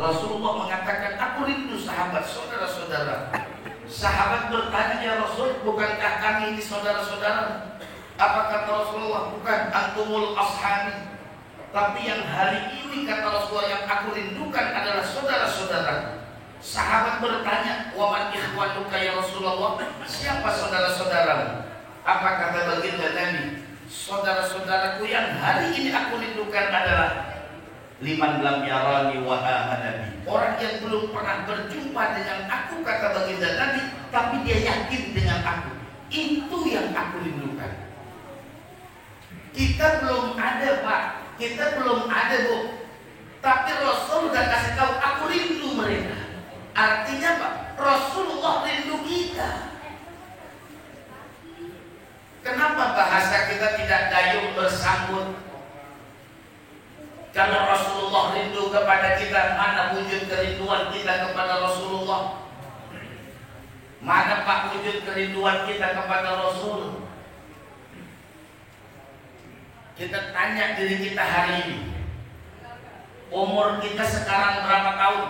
Rasulullah mengatakan, aku rindu sahabat, saudara-saudara. Sahabat bertanya, ya Rasul, bukankah kami ini saudara-saudara? Apa kata Rasulullah? Bukan, antumul ashabi. Tapi yang hari ini kata Rasulullah yang aku rindukan adalah saudara-saudara. Sahabat bertanya, wa man ikhwanuka ya Rasulullah? Siapa saudara-saudaramu? Apa kata baginda Nabi? Saudara-saudaraku yang hari ini aku rindukan adalah liman lam yarani wa amana bi. Orang yang belum pernah berjumpa dengan aku kata baginda Nabi, tapi dia yakin dengan aku. Itu yang aku rindukan. Kita belum ada, Pak. Kita belum ada, Bu. Tapi Rasul sudah kasih tahu, aku rindu mereka. Artinya Pak, Rasulullah rindu kita. Kenapa bahasa kita tidak dayung bersambut? Kalau Rasulullah rindu kepada kita, mana wujud kerinduan kita kepada Rasulullah? Mana Pak wujud kerinduan kita kepada Rasul? Kita tanya diri kita hari ini. Umur kita sekarang berapa tahun?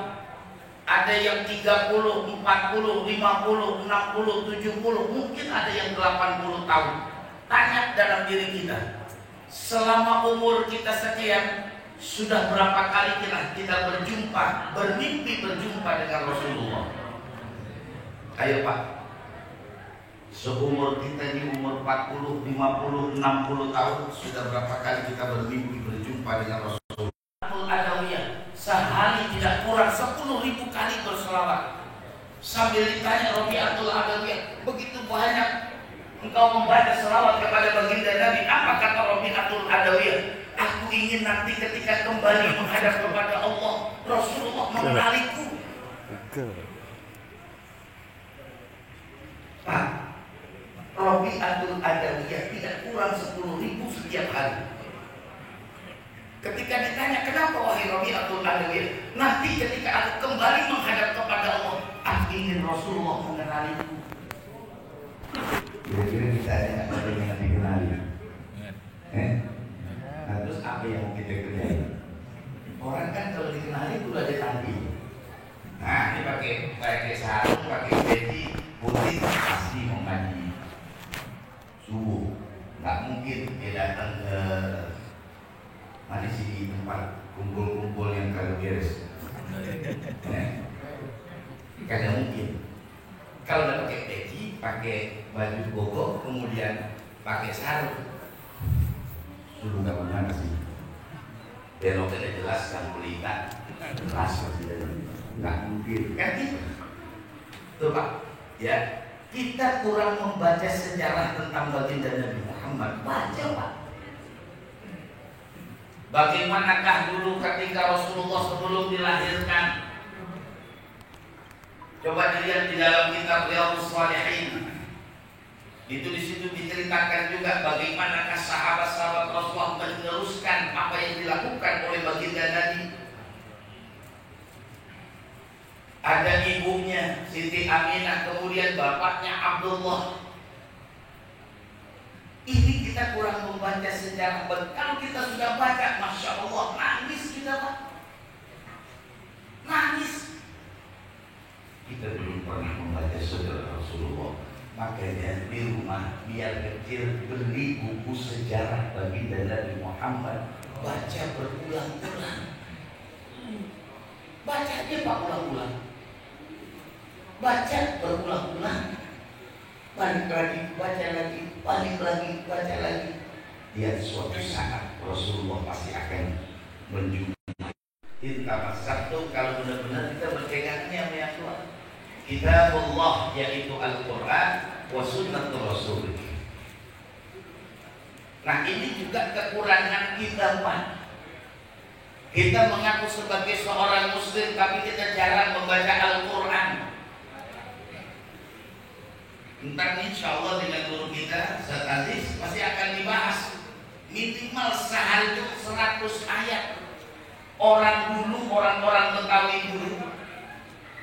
Ada yang 30, 40, 50, 60, 70, mungkin ada yang 80 tahun. Tanya dalam diri kita, selama umur kita sekian, sudah berapa kali kita berjumpa, bermimpi berjumpa dengan Rasulullah? Ayo Pak, seumur kita di umur 40, 50, 60 tahun, sudah berapa kali kita bermimpi berjumpa dengan Rasulullah? Adawiyah, sehari tidak kurang 10.000 kali berselawat. Sambil ditanya Rabi'atul Adawiyah, begitu banyak engkau membaca selawat kepada baginda Nabi. Apa kata Rabi'atul Adawiyah? Aku ingin nanti ketika kembali menghadap kepada Allah, Rasulullah mengenaliku. Pak, Rabi'atul Adawiyah tidak kurang 10.000 setiap hari. Ketika ditanya, kenapa wahai Rabi'atul Adawiyah? Nanti ketika aku kembali menghadap kepada Allah, aku ingin Rasulullah mengenaliku. Kira-kira kita ada apa yang dikenali? Nah, terus apa yang kita kerjain? Orang kan kalau dikenali itu ada tadi. Nah, ini pakai sarung, pakai peci putih, pasti mau ngaji subuh. Nggak mungkin dia datang ke mana sih di tempat kumpul-kumpul yang kagak beres. Kagak mungkin. Kalau udah pakai peci, pakai baju koko, kemudian pakai sarung, suruh nggak kemana sih? Beloknya jelas, yang pelingat jelas nggak mungkin. Kan gitu. Tuh Pak, ya kita kurang membaca sejarah tentang baginda Nabi Muhammad. Baca Pak. Bagaimanakah dulu ketika Rasulullah sebelum dilahirkan? Coba dilihat di dalam kitab Riyadhus Shalihin. Itu di situ diceritakan juga bagaimanakah sahabat-sahabat Rasulullah meneruskan apa yang dilakukan oleh baginda Nabi. Ada ibunya Siti Aminah, kemudian bapaknya Abdullah. Ini kita kurang membaca sejarah. Kalau kita sudah baca, Masya Allah, nangis kita Pak. Nangis. Kita belum pernah membaca sejarah Rasulullah. Makanya di rumah biar kecil beli buku sejarah baginda Nabi Muhammad. Baca berulang-ulang. Baca aja Pak ulang-ulang. Baca berulang-ulang. Balik lagi, baca lagi, balik lagi, baca lagi. Dia suatu saat Rasulullah pasti akan menjumpai. Kita satu kalau benar-benar kita berpegangnya sama yang tua. Kitabullah yaitu Al-Quran wa sunnatul Rasul. Nah ini juga kekurangan kita Pak. Kita mengaku sebagai seorang muslim tapi kita jarang membaca Al-Quran. Ntar insya Allah dengan guru kita Ustaz Aziz pasti akan dibahas minimal sehari itu 100 ayat. Orang dulu, orang-orang Betawi dulu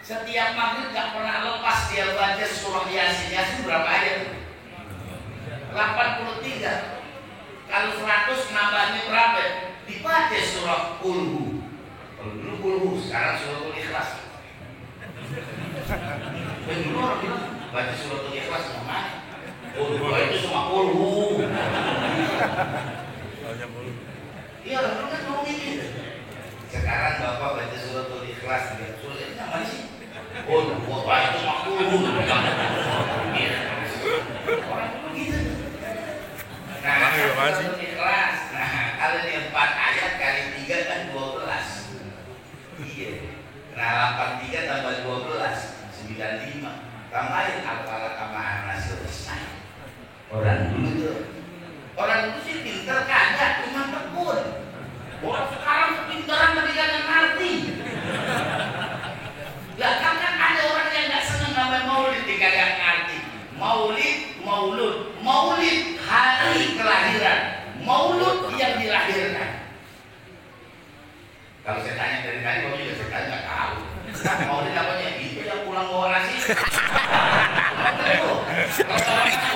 setiap maghrib gak pernah lepas dia baca surah Yasin. Yasin berapa ayat? 83. Kalau 100 nambahnya berapa? Dibaca surah Qul Hu. Kalau dulu Qul qulhu, sekarang suratul Ikhlas. Dulu orang bilang baca suratul Ikhlas gimana? Qulhu itu cuma qulhu. Iya, orang kan ngomong gitu. Sekarang Bapak baca suratul Ikhlas, surat itu namanya sih. Qulhu itu cuma qulhu. Orang begitu. Nah, suratul Ikhlas. Nah, kalau di 4 ayat kali 3 kan 12. Iya. Nah, 83 tambah 12, 95. Tambahin al-falaq sama an-nas selesai. Orang dulu sih pintar kagak, cuma tekun. Orang sekarang kepintaran mereka nggak ngerti. Belakang kan ada orang yang nggak senang namanya maulid, dia kagak ngerti. Maulid hari kelahiran, maulud yang dilahirkan. Kalau saya tanya dari tadi, kamu juga saya tanya nggak tahu. Maulid apanya? Itu yang pulang bawa nasi.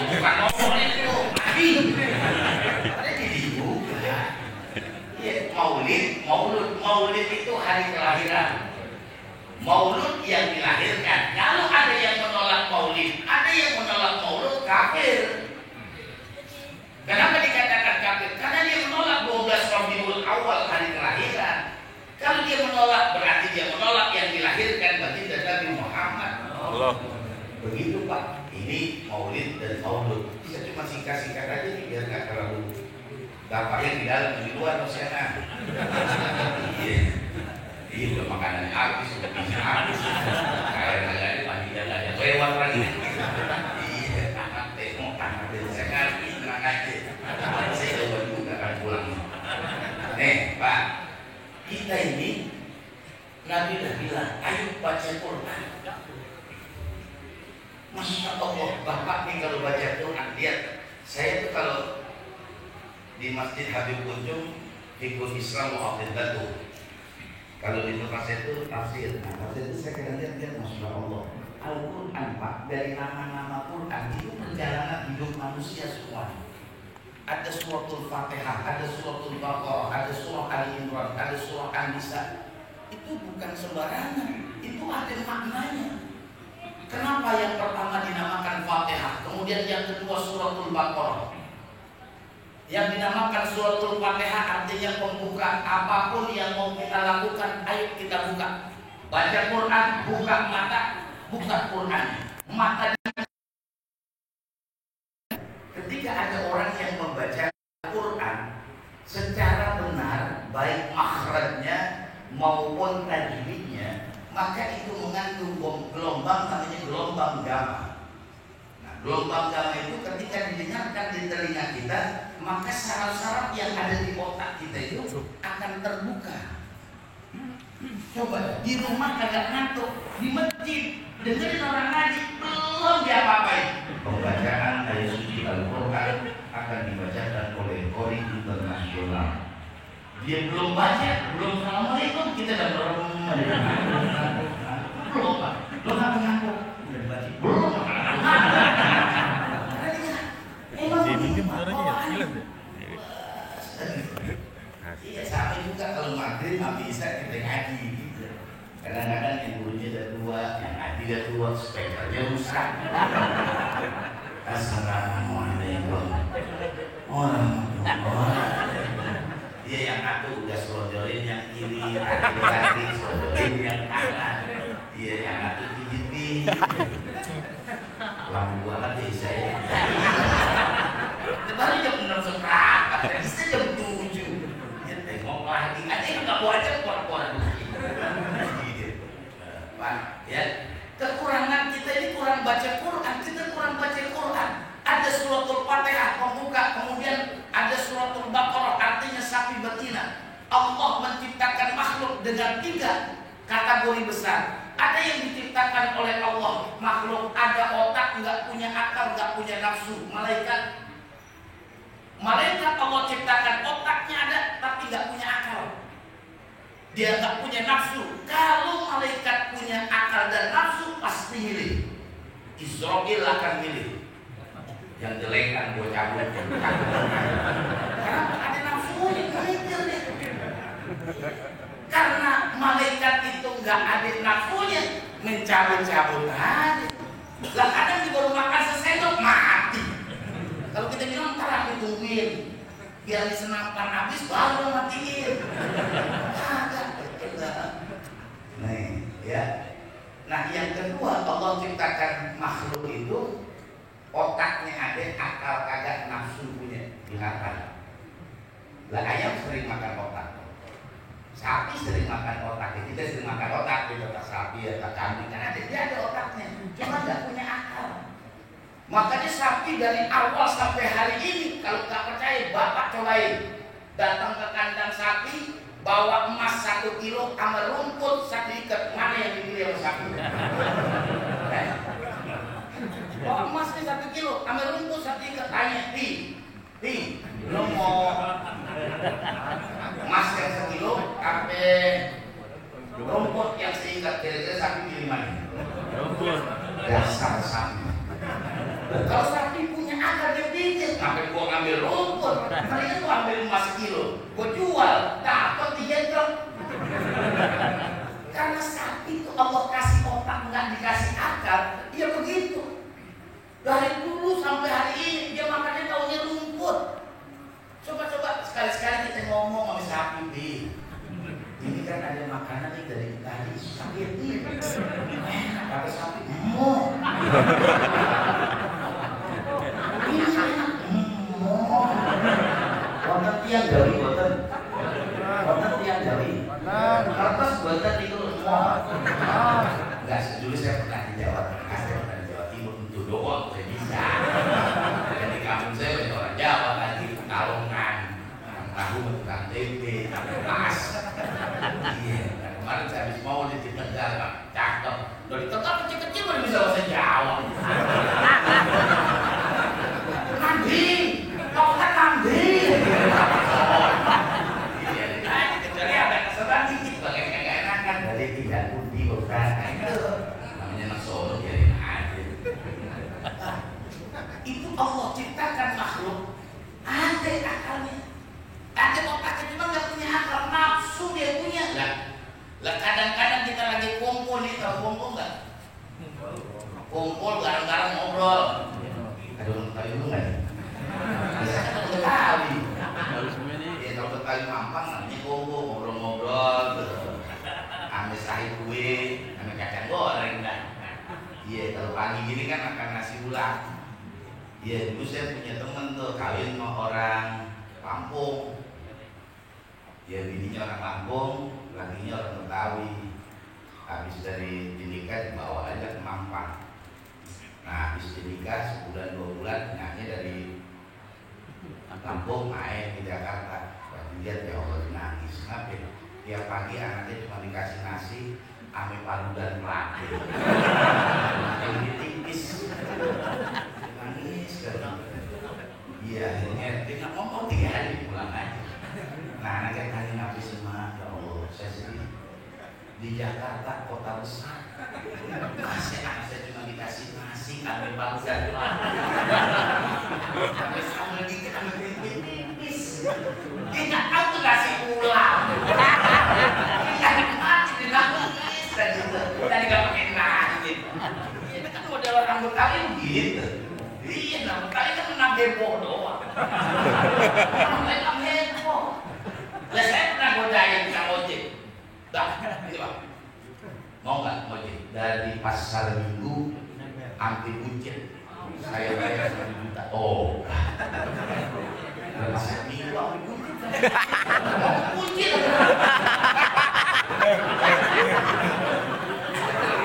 Bukan maulid itu, nabi. Ada jadi juga. Ya, maulid itu hari kelahiran. Maulud yang dilahirkan. Kalau ada yang menolak maulid, ada yang menolak maulud, kafir. Kenapa dikatakan kafir? Karena dia menolak 12 Rabiul Awal hari kelahiran. Kalau dia menolak, berarti dia menolak yang dilahirkan baginda Nabi Muhammad. Allah. Begitu Pak. Ini maulid dan maulud. Bisa cuma singkat-singkat aja nih biar nggak terlalu. Bapaknya di dalam, di luar, Rosena. Iya, udah makanannya habis, udah bisa habis. Kayak nggak ada baginda nggak ada lewat lagi. Iya, tangan tengok, tangan tengok. Saya ngerti, tenang aja. Saya coba juga akan pulang. Pak. Kita ini Nabi dah bilang, ayo baca Quran. Masya Allah, Bapak nih kalau baca Quran, lihat. Saya tuh kalau di Masjid Habib Kunjung, Fikul Islam Mu'afidatu. Kalau di tempat saya itu tafsir. Nah, tafsir itu saya kadang lihat, Masya Allah. Al-Quran Pak, dari nama-nama Quran itu perjalanan hidup manusia semua. Ada suratul Fatihah, ada suratul Baqarah, ada surah Ali Imran, ada surah An-Nisa. Itu bukan sembarangan, itu ada maknanya. Kenapa yang pertama dinamakan Fatihah, kemudian yang kedua suratul Baqarah? Yang dinamakan suratul Fatihah artinya pembuka. Apapun yang mau kita lakukan, ayo kita buka. Baca Quran, buka mata, buka Quran. Mata. Ketika ada orang yang membaca Quran secara benar, baik makhrajnya maupun tajwidnya, maka itu mengandung gelombang namanya gelombang gamma. Nah, gelombang gamma itu ketika didengarkan di telinga kita, maka saraf-saraf yang ada di otak kita itu akan terbuka. Coba di rumah kagak ngantuk, di masjid dengerin orang ngaji, belum diapa-apain. Pembacaan ayat suci Al-Quran akan dibacakan oleh Qori internasional. Dia belum baca, belum Assalamualaikum, kita dah belum Pak, belum ngaku-ngaku, belum. Iya, sama juga kalau maghrib nggak bisa kita ngaji gitu. Kadang-kadang yang gurunya ada 2, yang ngaji ada 2, spekernya rusak. Assalamualaikum warahmatullahi. Dia yang satu udah selonjorin yang kiri, lagi selonjorin yang kanan. Dia yang satu gigit. Lama banget ya saya. Baru jam 6 seperempat, tadi saya jam 7. Ya tengok lagi, ada yang nggak baca keluar-keluar gitu. Pak, ya kekurangan kita ini kurang baca Quran, kita kurang baca Quran. Ada suratul Fatihah pembuka, kemudian ada suratul Baqarah artinya sapi betina. Allah menciptakan makhluk dengan 3 kategori besar. Ada yang diciptakan oleh Allah, makhluk ada otak, nggak punya akal, nggak punya nafsu. Malaikat Allah ciptakan otaknya ada, tapi nggak punya akal. Dia nggak punya nafsu. Kalau malaikat punya akal dan nafsu, pasti milih. Israfil akan milih. Yang jelek kan gue cabut. Karena ada nafsunya, mikir deh. Karena malaikat cabut-cabut aja. Lah kadang di baru makan sesendok mati. Kalau kita bilang ntar aku tungguin biar disenangkan habis baru matiin. Nih, ya. Nah, yang kedua Allah ciptakan makhluk itu otaknya ada, akal kagak, nafsu punya, ingatan. Lah ayam sering makan otak, sapi sering makan otak, kita sering makan otak, di otak sapi, otak kambing, kan ada, dia ada otaknya, cuma nggak punya akal. Makanya sapi dari awal sampai hari ini, kalau nggak percaya, bapak cobain, datang ke kandang sapi, bawa emas 1 kilo sama rumput 1 ikat, mana yang dipilih sama sapi? Bawa emasnya 1 kilo sama rumput 1 ikat, tanya, lo mau emas yang 1 kilo sampai rumput yang seikat, kira-kira sapi pilih mana? Rumput. Dasar sapi. Kalau sapi punya akal dia pikir, ngapain gua ngambil rumput? Mendingan gua ambil emas 1 kilo, gua jual, dapat 3 truk. Karena sapi itu Allah kasih otak, nggak dikasih akal, ya begitu. Dari dulu sampai hari ini dia makannya taunya rumput. Coba sekali-sekali kita ngomong sama sapi, Bi. Ini kan ada makanan nih dari tadi, sapi ini. Kata sapi, wonten tiang dari kertas buatan itu semua. Enggak, dulu saya pernah di Jawa Tengah, saya pernah di Jawa Timur, untuk doang saya bisa. Dan di kampung saya banyak orang Jawa lagi, Pekalongan, tahu tukang tempe, tas. Iya, kemarin saya habis mau di Tegal, cakep. Dari Tegal kecil-kecil baru bisa bahasa Jawa. Kambing, kau kan kambing. Iya, kecuali ada keseruan dikit, bagaimana nggak enakan. Dari tidak putih bukan, itu namanya anak Solo jadi aja. Itu Allah ciptakan makhluk, ada akalnya, ada otaknya, cuma nggak punya akal, nafsu dia punya. Lah kadang-kadang kita lagi kumpul nih, tahu kumpul nggak? Kumpul garang-garang ngobrol. Aduh, kali dulu nggak? Bisa kan Betawi. Ya kalau Betawi Mampang namanya kumpul, ngobrol-ngobrol. Ambil sahih kue, ambil kacang goreng dah. Iya, kalau pagi gini kan makan nasi ulang. Iya, dulu saya punya temen tuh kawin sama orang Lampung. Ya bininya orang Lampung, lakinya orang Betawi. Habis dari dinikah dibawa aja ke Mampang. Nah habis dinikah sebulan 2 bulan, nyanya dari Lampung main di Jakarta. Berarti dia ya Allah nangis. Kenapa? Tiap pagi anaknya cuma dikasih nasi, ame paru dan melati. Yang tipis. Nangis kan. Iya, akhirnya dia nggak ngomong 3 hari pulang aja. Nah anaknya tanya Nabi semua, ya Allah, saya sedih. Di Jakarta kota besar, masih anak saya cuma dikasih nasi, ambil paru dan melati. Sampai sama dikit, ambil tipis. Dia nggak tahu tuh nasi ulang. Dia mati di nangis dan gitu. Tadi nggak pakai nasi. Ini kan model orang Betawi gitu. Iya, orang Betawi kan menang heboh doang. Orang lain menang heboh. Lah saya pernah godain Kang Ojek. Dah, ini Pak. Mau nggak Ojek? Dari pasar Minggu hampir buncit. Saya bayar 1 juta. Oh. Pasar Minggu hampir buncit. Buncit.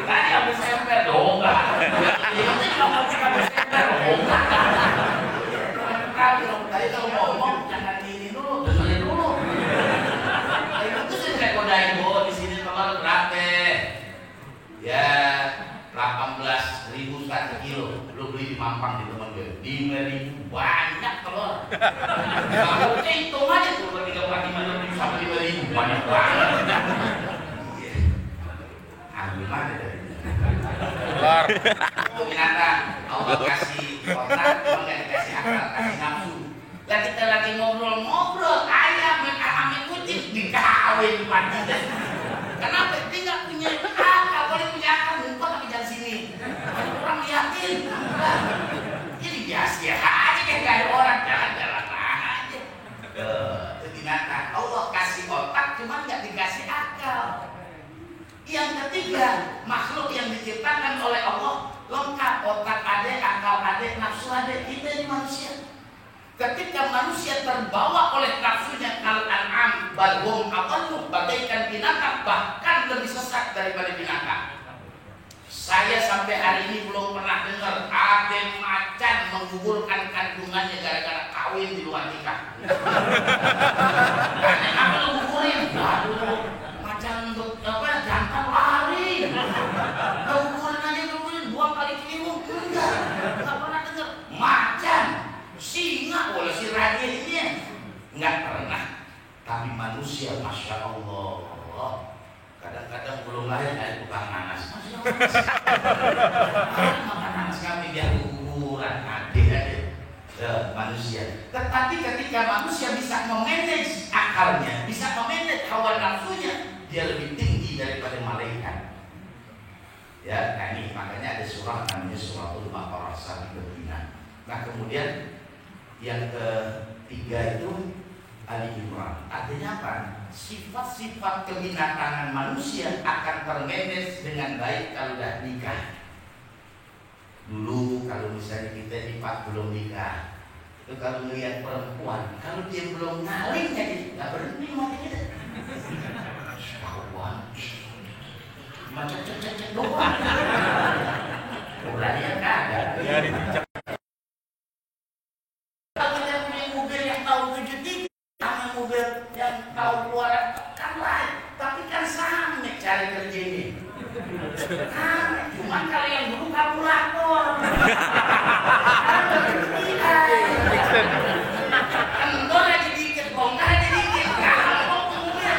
Tadi habis semper dong. Ini kalau cuma semper dong. Tadi kalau ngomong jangan ini dulu, dengerin dulu. Itu sih saya kodain di sini kemarin berapa? Ya 18.000 1 kilo. Lu beli di Mampang di teman gue 5.000, banyak telur. Kalau hitung aja tuh bagi 5.000 sampai 5.000, banyak banget. Ambil mana dari telur? Ternyata Allah kasih otak, cuma nggak dikasih akal, kasih nafsu. Lah kita lagi ngobrol-ngobrol, ayam main kucing dikawin mati. Kenapa? Dia nggak punya akal. Kalau punya akal, ngumpet tapi manusia, makhluk yang diciptakan oleh Allah, lengkap otak ada, akal ada, nafsu ada. Kita ini manusia. Ketika manusia terbawa oleh nafsunya kal an'am bal hum adallu, bagaikan binatang, bahkan lebih sesat daripada binatang. Saya sampai hari ini belum pernah dengar ada macan menggugurkan kandungannya gara-gara kawin di luar nikah. Apa lu gugurin? Waduh, macan untuk apa? Jantan lari. Gugurin aja gugurin, 2 kali keliling enggak pernah dengar. Macan, singa, boleh si raja ini enggak pernah. Tapi manusia, masya Allah, kadang-kadang belum lahir dari tukang nanas. Makan nanas kami biar guguran, adik-adik manusia. Tetapi ketika manusia bisa memanage akalnya, bisa memanage hawa nafsunya, dia lebih tinggi daripada malaikat. Ya, nah ini makanya ada surah namanya suratul Baqarah Sabiqah. Nah kemudian yang ketiga itu Ali Imran. Artinya apa? Sifat-sifat kebinatangan manusia akan termanage dengan baik kalau sudah nikah. Dulu kalau misalnya kita nikah belum nikah, itu kalau melihat perempuan, kalau dia belum ngaling jadi nggak berhenti mati kita. Kawan, macam cek doang. Berani yang kagak. Kalau kita punya mobil yang tahun 73 sama mobil yang tahun keluaran kan lain, tapi kan sama cari kerja ini. Cuma kalau yang dulu kalkulator. Kendor aja dikit, bongkar aja dikit. Kalau mobil.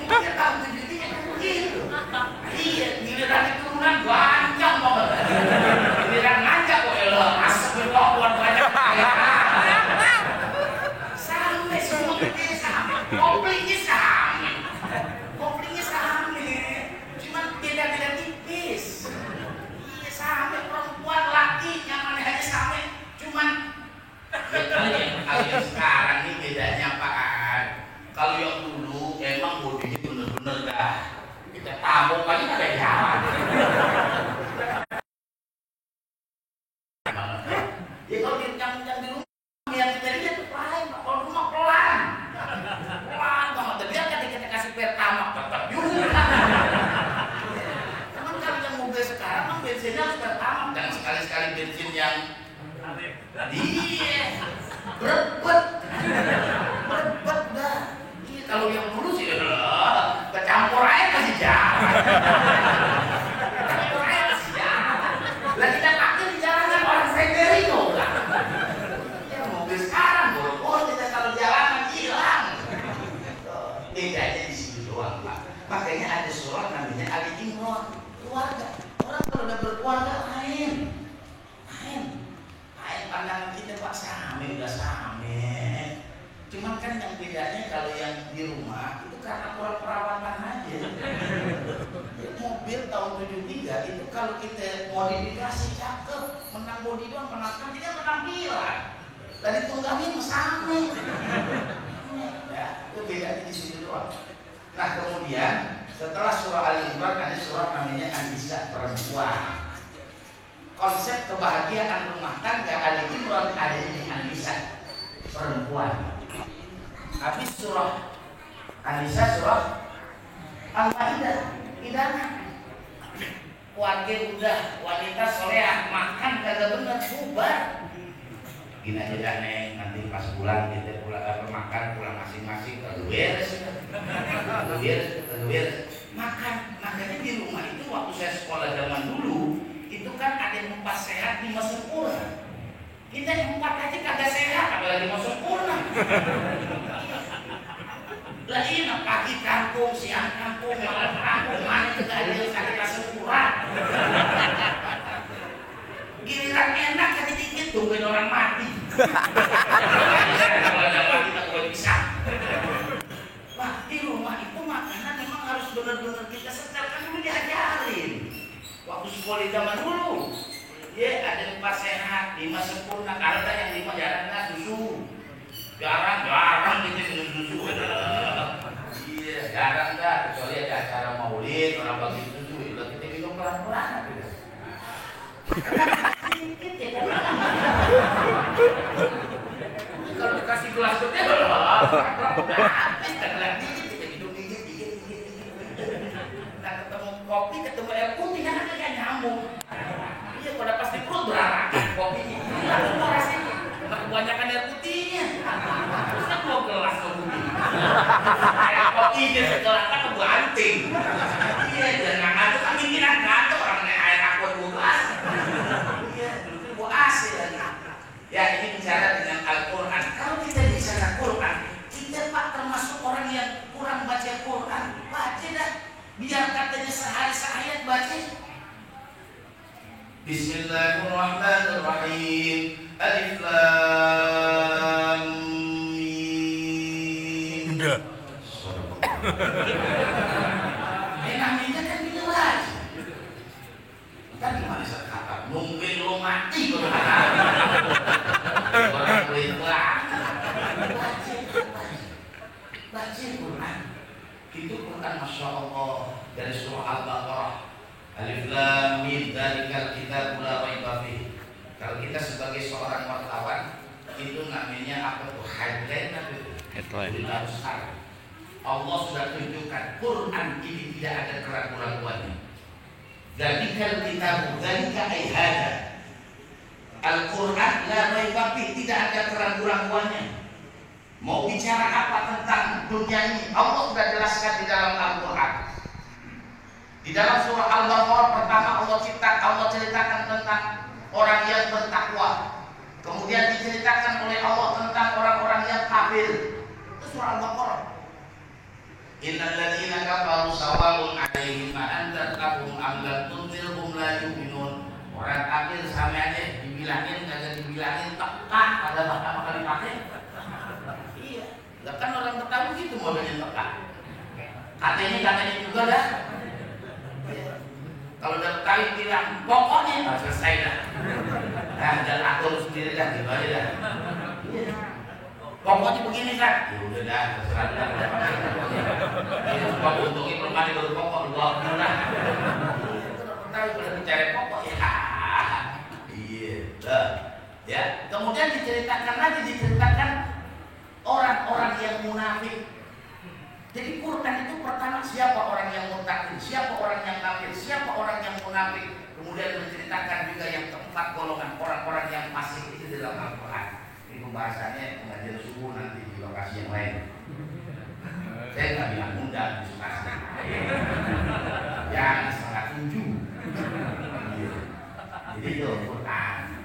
Mobil tahun 73 kan begitu. Iya, giliran turunan banyak banget. Giliran ngajak kok elah, asap berpokok banyak. Sampai semua kerja sama, komplingnya sama. Komplingnya sama. Cuman beda-beda tipis. Iya, sampai perempuan laki nyamannya aja sama. Cuman kalau yang sekarang ini bedanya apaan? Kalau yang dulu emang bodinya bener-bener dah kita tabung aja nggak ada jalan. Ya kalau yang di rumah yang kita lihat lain, kalau rumah pelan banget. Tapi kan kita kasih pertamax tetap juga. Cuman kalau yang mobil sekarang kan bensinnya harus pertamax, dan sekali-sekali bensin yang berbet dah. Kalau yang dulu sih kecampur air kasih jalan. Kecampur air kasih jalan. Lah kita pakai di jalanan orang Federino lah. Ya mobil sekarang boro-boro kita kalau jalanan hilang. Bedanya di situ doang Pak. Makanya ada surah namanya Ali Imran, keluarga. Orang kalau udah berkeluarga lain pandangan kita Pak same, udah same. Cuman kan yang bedanya kalau yang di rumah itu karena kurang perawatan aja. Mobil tahun 73 itu kalau kita modifikasi cakep, menang bodi doang, menangkan tidak penampilan. Dari tunggangnya sama. Ya, itu bedanya di situ doang. Nah kemudian setelah surah Ali Imran ada surah namanya An-Nisa, perempuan. Konsep kebahagiaan rumah tangga Ali Imran ada di An-Nisa, perempuan. Habis surah An-Nisa surah Al-Maidah, hidangan. Keluarga udah, wanita soleha, makan kagak bener, bubar. Gini aja dah Neng, nanti pas pulang kita pulang makan pulang masing-masing, kagak beres. Makan, makanya di rumah itu waktu saya sekolah zaman dulu itu kan ada yang 4 sehat 5 sempurna. Kita yang 4 aja kagak sehat, apalagi mau sempurna. Lah ini pagi kampung, siang kampung, malam kampung, mana juga ada yang sakit asam urat. Giliran enak aja dikit tungguin orang mati. Kalau ada mati tak boleh bisa. Wah di rumah itu makanan memang harus benar-benar kita setelkan dulu, diajarin. Waktu sekolah zaman dulu, ya ada 4 sehat, 5 sempurna. Kalau ada yang 5 jarang nggak susu, jarang gitu minum susu. Iya jarang nggak, kecuali ada acara orang bagi susu, lah kita minum pelan-pelan. Sedikit ya. Kalau dikasih gelas gede, habis kan lagi kita minum dikit. Nah ketemu kopi, ketemu air putih kan agak nyambung. Iya, kalau pas di perut berarak kopinya. Apa rasanya? Nah, kebanyakan air putihnya. Terusnya 2 gelas kopi. Air kopinya setelahnya kebanting. Iya, jangan ngantuk kan pimpinan ngantuk orang naik air aqua 2 gelas. Iya, dulu gua AC lagi. Ya, ini bicara dengan Al-Quran. Kalau kita bicara Quran, kita Pak termasuk orang yang kurang baca Quran. Baca dah. Biar katanya sehari seayat baca. Bismillahirrahmanirrahim. Alif Lam Mim. Enggak. Namanya kan bila lagi. Kan gimana sekarang? Mungkin lo mati kalau orang boleh baca Quran. Itu Quran Masya Allah dari surah Al-Baqarah. Alif Lam Mim dzalikal kitabul la raiba fihi. Kalau kita sebagai seorang wartawan itu namanya apa tuh? Headline apa itu? Headline. Allah sudah tunjukkan Quran ini tidak ada keraguan-raguannya. Dzalikal kitabul dzalika ay hada. Al-Quran la raiba fihi, tidak ada keraguan-raguannya. Mau bicara apa tentang dunia ini, Allah sudah jelaskan di dalam Al-Quran. Di dalam surah Al-Baqarah pertama Allah ceritakan tentang orang yang bertakwa. Kemudian diceritakan oleh Allah tentang orang-orang yang kafir. Itu surah Al-Baqarah. Innal ladzina kafaru sawa'un 'alaihim a anzartahum am lam tunzirhum la yu'minun. Orang kafir sama aja dibilangin kagak dibilangin tekak pada pertama kali pakai. Iya. Lah kan orang Betawi gitu modelnya tekak. Katanya juga dah. Kalau udah Betawi bilang pokoknya selesai dah. Nah, dan atur sendiri dah, gitu aja dah. Pokoknya begini kan? Ya udah dah, terserah dah. Ini cuma untungin permadi baru pokok, luar dah. Betawi udah bicara pokok ya. Iya, dah. Ya, kemudian diceritakan orang-orang yang munafik. Jadi Quran itu pertama siapa orang yang munafik, siapa orang yang kafir, siapa orang yang munafik. Kemudian menceritakan juga yang keempat golongan orang-orang yang fasik itu di dalam Al-Quran. Ini pembahasannya pengajian subuh nanti di lokasi yang lain. Saya nggak bilang undang di Sukasna. Yang 6:30. Jadi itu Quran.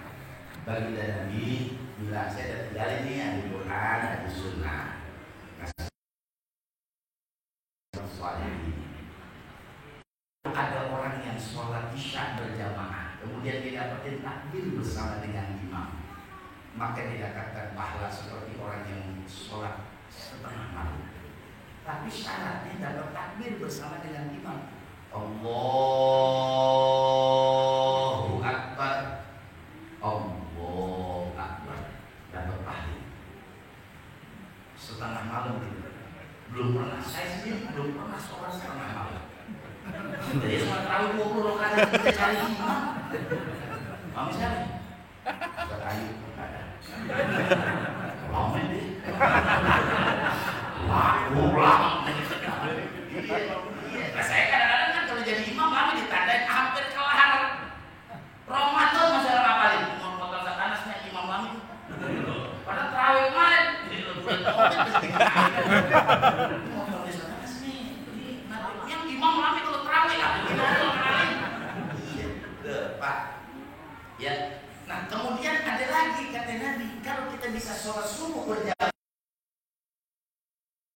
Bagi Nabi bilang saya tinggal ini ada Quran, ada Sunnah. Ada orang yang sholat isya berjamaah, kemudian dia dapatin takbir bersama dengan imam, maka didapatkan pahala seperti orang yang sholat setengah malam. Tapi syaratnya dapat takbir bersama dengan imam. Allahu Akbar, Allahu Akbar, dapat pahala setengah malam gitu. Belum pernah, saya sendiri belum pernah sholat setengah malam. Jadi sholat tarawih 20 rakaat kita cari imam. Mami siapa? Sekali ada. Mami deh. Pulang. Iya. Saya kadang-kadang kan kalau jadi imam mami ditandain hampir kelar. Ramadan masih orang apalin. Mau potong setanasnya imam mami. Padahal tarawih kemarin. Yang imam mami kalau terawih lah, Pak. Ya. Nah, kemudian ada lagi kata Nabi, kalau kita bisa sholat subuh berjamaah,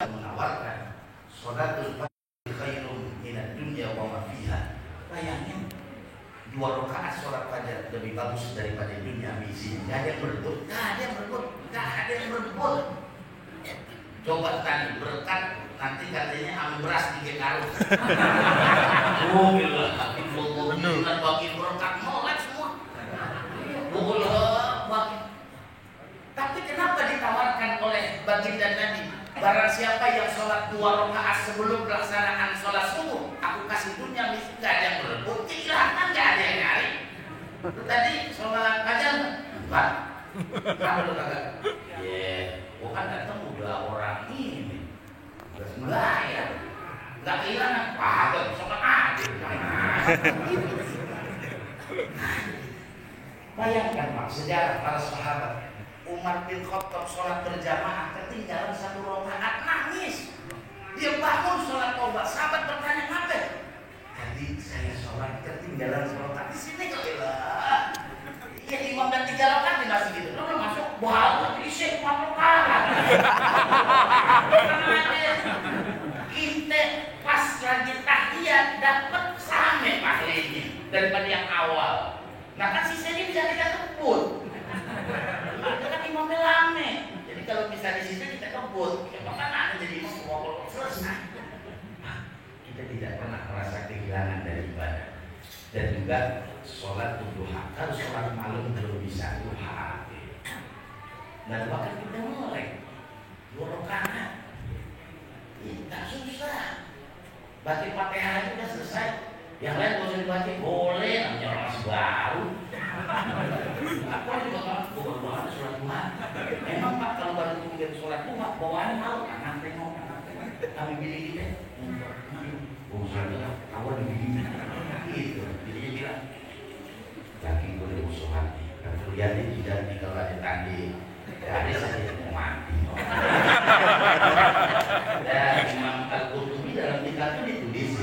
menawarkan sholatul fajr khairum minad dunya wa ma fiha. Bayangin 2 rakaat sholat fajar lebih bagus daripada dunia isinya. Gak ada yang berebut, gak ada yang berebut. Coba tadi berkat nanti katanya ambil beras 3 karung. Oh gila, benar bagi berkat molek semua. Boleh bagi. Tapi kenapa ditawarkan oleh baginda Nabi? Barang siapa yang sholat 2 rakaat sebelum pelaksanaan sholat subuh, aku kasih dunia miskin. Gak ada yang berebut, silahkan, gak ada yang nyari. Lu tadi sholat ajan, Pak. Kamu lu kagak? Gua kan ketemu 2 orang ini. Enggak ya, enggak kehilangan. Kagak, sholat aja. Bayangkan Pak, sejarah para sahabat. Umar bin Khattab sholat berjamaah ketinggalan 1 rakaat, nangis. Dia bangun sholat taubat. Sahabat bertanya, kenapa? Tadi saya sholat ketinggalan 1 rakaat di sini kok lah. Iya, imam dan 3 rakaat di masjid itu. Lu masuk, wah, isi 4 rakaat. Kita pas lagi tahiyat dapat same pahalanya daripada yang awal. Nah kan sisanya bisa kita kebut. Itu kan imamnya rame. Jadi kalau bisa di situ kita kebut, ya kan ada jadi imam ngomong selesai. Kita tidak pernah merasa kehilangan dari ibadah. Dan juga sholat duha, kalau sholat malam belum bisa duha. Dan bahkan kita melek 2 rakaat. Tidak susah. Baca Fatihah itu udah selesai. Yang lain boleh dibaca, boleh, namanya orang masih baru. Aku juga kan bawa sholat duha. Memang Pak kalau baru kemudian sholat duha, bawaannya malu, anak tengok. Kami pilih kita. Sholat duha, awal dibili. Gitu, jadi dia bilang, lagi boleh sholat. Kemudian tidak kalau ada tanding, ada saja mau mati. Dan Imam Al-Qurtubi dalam kitabnya ditulis